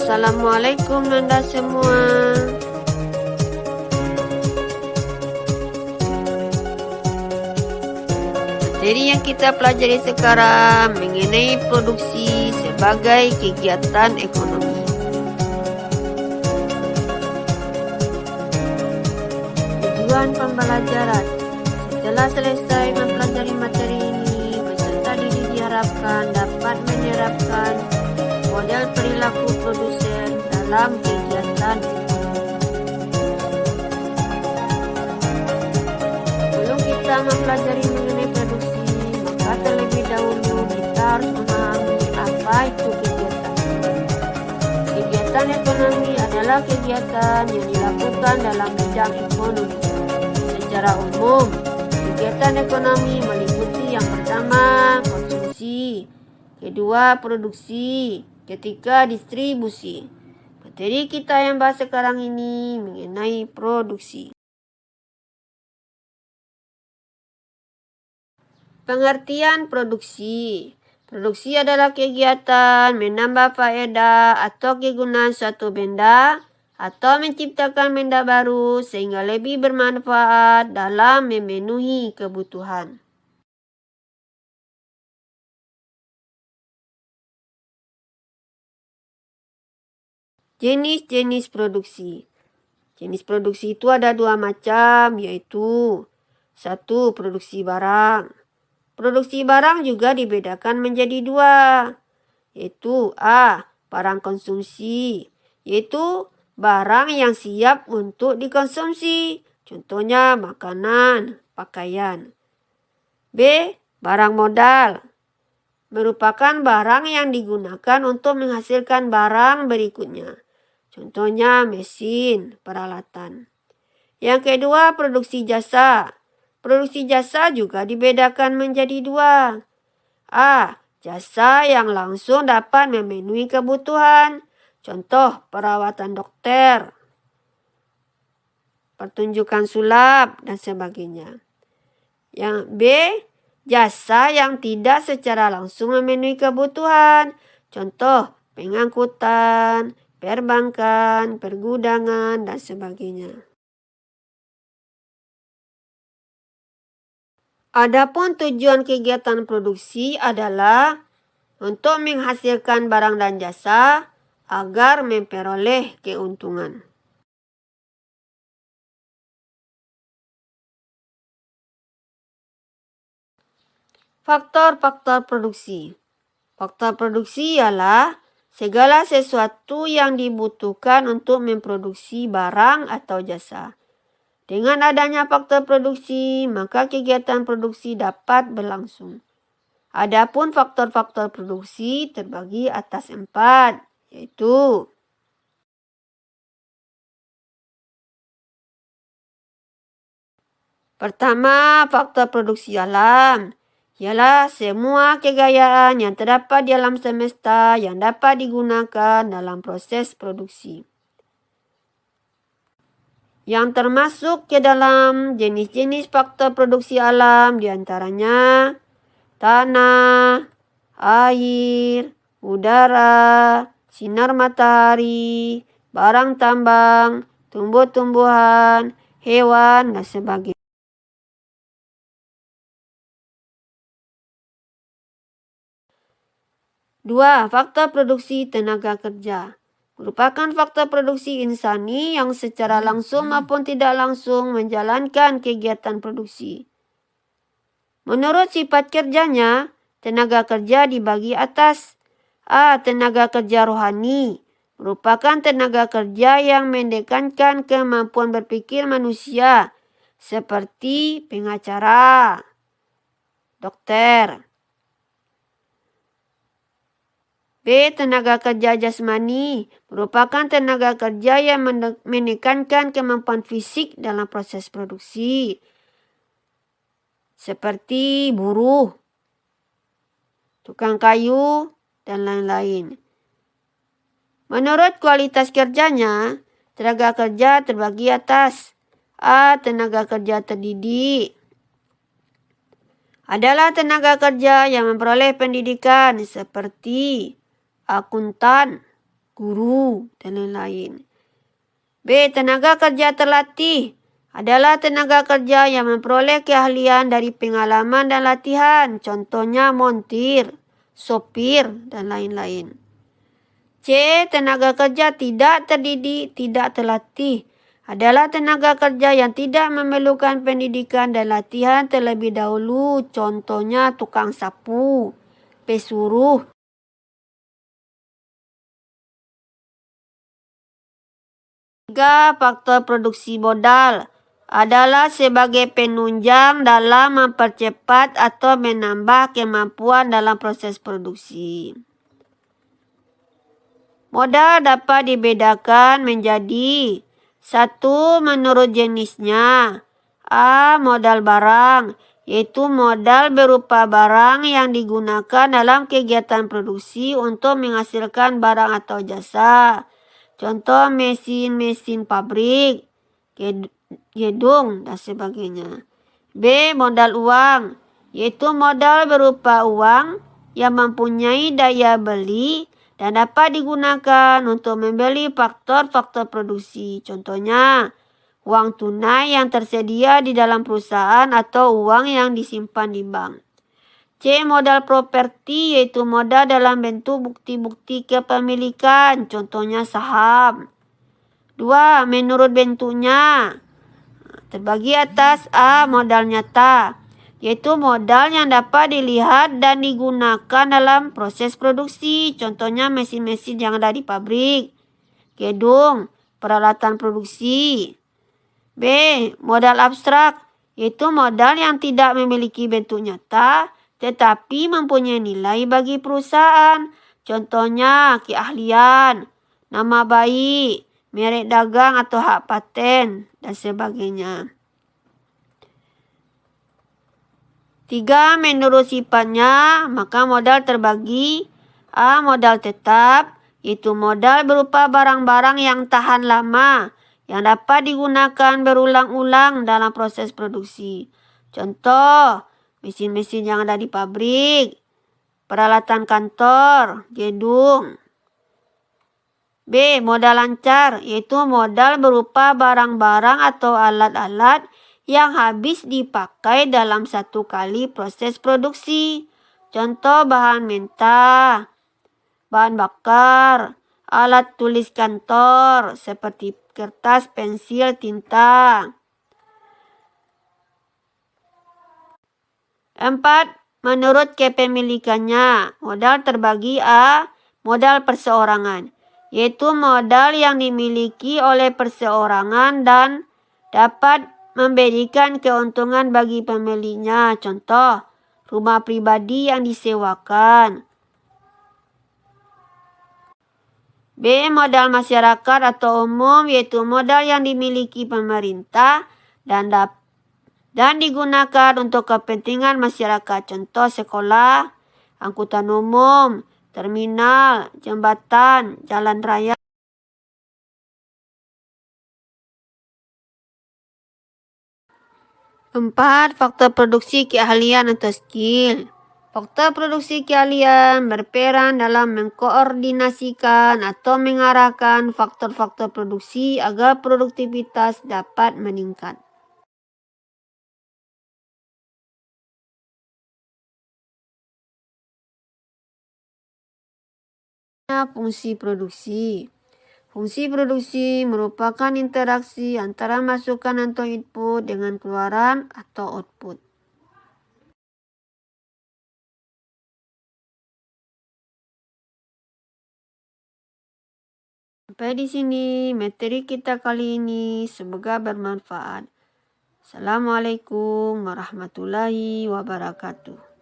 Assalamualaikum Anda semua. Materi yang kita pelajari sekarang mengenai produksi sebagai kegiatan ekonomi. Tujuan pembelajaran: setelah selesai mempelajari materi ini, peserta didik diharapkan dapat menerapkan model perilaku produsen dalam kegiatan ekonomi. Sebelum kita mempelajari mengenai produksi, maka terlebih dahulu kita harus memahami apa itu kegiatan. Kegiatan ekonomi adalah kegiatan yang dilakukan dalam bidang ekonomi. Secara umum, kegiatan ekonomi meliputi yang pertama, konsumsi, kedua, produksi, ketiga, distribusi. Materi kita yang bahas sekarang ini mengenai produksi. Pengertian produksi. Produksi adalah kegiatan menambah faedah atau kegunaan suatu benda atau menciptakan benda baru sehingga lebih bermanfaat dalam memenuhi kebutuhan. Jenis-jenis produksi. Jenis produksi itu ada dua macam, yaitu satu, produksi barang. Produksi barang juga dibedakan menjadi dua, yaitu A. Barang konsumsi, yaitu barang yang siap untuk dikonsumsi, contohnya makanan, pakaian. B. Barang modal, merupakan barang yang digunakan untuk menghasilkan barang berikutnya, contohnya mesin, peralatan. Yang kedua, produksi jasa. Produksi jasa juga dibedakan menjadi dua. A. Jasa yang langsung dapat memenuhi kebutuhan, contoh perawatan dokter, pertunjukan sulap, dan sebagainya. Yang B. Jasa yang tidak secara langsung memenuhi kebutuhan, contoh pengangkutan, perbankan, pergudangan, dan sebagainya. Adapun tujuan kegiatan produksi adalah untuk menghasilkan barang dan jasa agar memperoleh keuntungan. Faktor-faktor produksi. Faktor produksi ialah segala sesuatu yang dibutuhkan untuk memproduksi barang atau jasa. Dengan adanya faktor produksi, maka kegiatan produksi dapat berlangsung. Adapun faktor-faktor produksi terbagi atas 4, yaitu pertama, faktor produksi alam. Ialah semua kegayaan yang terdapat di alam semesta yang dapat digunakan dalam proses produksi. Yang termasuk ke dalam jenis-jenis faktor produksi alam diantaranya tanah, air, udara, sinar matahari, barang tambang, tumbuh-tumbuhan, hewan, dan sebagainya. Dua, faktor produksi tenaga kerja. Merupakan faktor produksi insani yang secara langsung maupun tidak langsung menjalankan kegiatan produksi. Menurut sifat kerjanya, tenaga kerja dibagi atas A. Tenaga kerja rohani, merupakan tenaga kerja yang mendekankan kemampuan berpikir manusia seperti pengacara, dokter. B. Tenaga kerja jasmani, merupakan tenaga kerja yang menekankan kemampuan fisik dalam proses produksi, seperti buruh, tukang kayu, dan lain-lain. Menurut kualitas kerjanya, tenaga kerja terbagi atas A. Tenaga kerja terdidik, adalah tenaga kerja yang memperoleh pendidikan seperti akuntan, guru, dan lain-lain. B. Tenaga kerja terlatih adalah tenaga kerja yang memperoleh keahlian dari pengalaman dan latihan, contohnya montir, sopir, dan lain-lain. C. Tenaga kerja tidak terdidik, tidak terlatih adalah tenaga kerja yang tidak memerlukan pendidikan dan latihan terlebih dahulu, contohnya tukang sapu, pesuruh. 3. Faktor produksi modal adalah sebagai penunjang dalam mempercepat atau menambah kemampuan dalam proses produksi. Modal dapat dibedakan menjadi 1. Menurut jenisnya. A. Modal barang, yaitu modal berupa barang yang digunakan dalam kegiatan produksi untuk menghasilkan barang atau jasa. Contoh mesin-mesin pabrik, gedung, dan sebagainya. B. Modal uang, yaitu modal berupa uang yang mempunyai daya beli dan dapat digunakan untuk membeli faktor-faktor produksi. Contohnya, uang tunai yang tersedia di dalam perusahaan atau uang yang disimpan di bank. C. Modal properti, yaitu modal dalam bentuk bukti-bukti kepemilikan, contohnya saham. 2. Menurut bentuknya, terbagi atas. A. Modal nyata, yaitu modal yang dapat dilihat dan digunakan dalam proses produksi, contohnya mesin-mesin yang ada di pabrik, gedung, peralatan produksi. B. Modal abstrak, yaitu modal yang tidak memiliki bentuk nyata tetapi mempunyai nilai bagi perusahaan, contohnya keahlian, nama baik, merek dagang atau hak paten, dan sebagainya. 3. Menurut sifatnya, maka modal terbagi. A. Modal tetap, yaitu modal berupa barang-barang yang tahan lama, yang dapat digunakan berulang-ulang dalam proses produksi. Contoh, mesin-mesin yang ada di pabrik, peralatan kantor, gedung. B. Modal lancar, yaitu modal berupa barang-barang atau alat-alat yang habis dipakai dalam satu kali proses produksi. Contoh bahan mentah, bahan bakar, alat tulis kantor seperti kertas, pensil, tinta. 4. Menurut kepemilikannya, modal terbagi. A. Modal perseorangan, yaitu modal yang dimiliki oleh perseorangan dan dapat memberikan keuntungan bagi pemiliknya. Contoh, rumah pribadi yang disewakan. B. Modal masyarakat atau umum, yaitu modal yang dimiliki pemerintah dan digunakan untuk kepentingan masyarakat. Contoh sekolah, angkutan umum, terminal, jembatan, jalan raya. 4. Faktor produksi keahlian atau skill. Faktor produksi keahlian berperan dalam mengkoordinasikan atau mengarahkan faktor-faktor produksi agar produktivitas dapat meningkat. Fungsi produksi. Fungsi produksi merupakan interaksi antara masukan atau input dengan keluaran atau output. Sampai di sini materi kita kali ini, semoga bermanfaat. Assalamualaikum warahmatullahi wabarakatuh.